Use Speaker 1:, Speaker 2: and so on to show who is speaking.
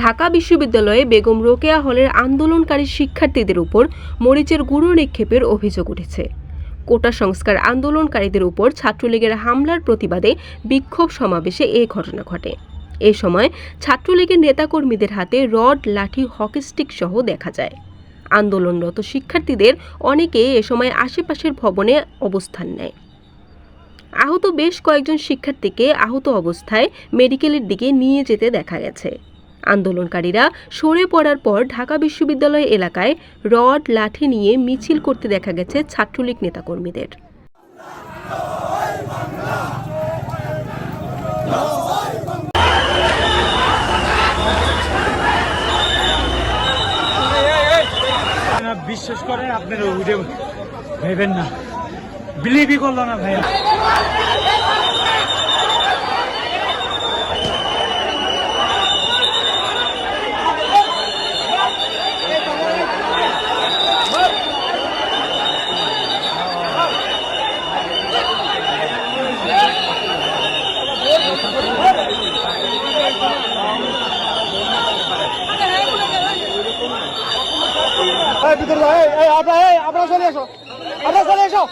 Speaker 1: ঢাকা বিশ্ববিদ্যালয়ে বেগম রোকেয়া হলের আন্দোলনকারী শিক্ষার্থীদের উপর মরিচের গুঁড়ো নিক্ষেপের অভিযোগ উঠেছে। কোটা সংস্কার আন্দোলনকারীদের উপর ছাত্রলীগের হামলার প্রতিবাদে বিক্ষোভ সমাবেশে এ ঘটনা ঘটে। এ সময় ছাত্রলীগের নেতাকর্মীদের হাতে রড, লাঠি, হকি স্টিক সহ দেখা যায়। আন্দোলনরত শিক্ষার্থীদের অনেকে এ সময় আশেপাশের ভবনে অবস্থান নেয়। আহত বেশ কয়েকজন শিক্ষার্থীকে আহত অবস্থায় মেডিকেলের দিকে নিয়ে যেতে দেখা গেছে। আন্দোলনকারীরা সরে পড়ার পর ঢাকা বিশ্ববিদ্যালয় এলাকায় রড, লাঠি নিয়ে মিছিল করতে দেখা গেছে ছাত্রলীগ নেতাকর্মীদের।
Speaker 2: বিশ্বাস করেন, আপনারা উঠে ভেবেন না, বিলিভই করলো না ভাইয়া। আপনারা চলে এসো, আপনারা চলে এসো।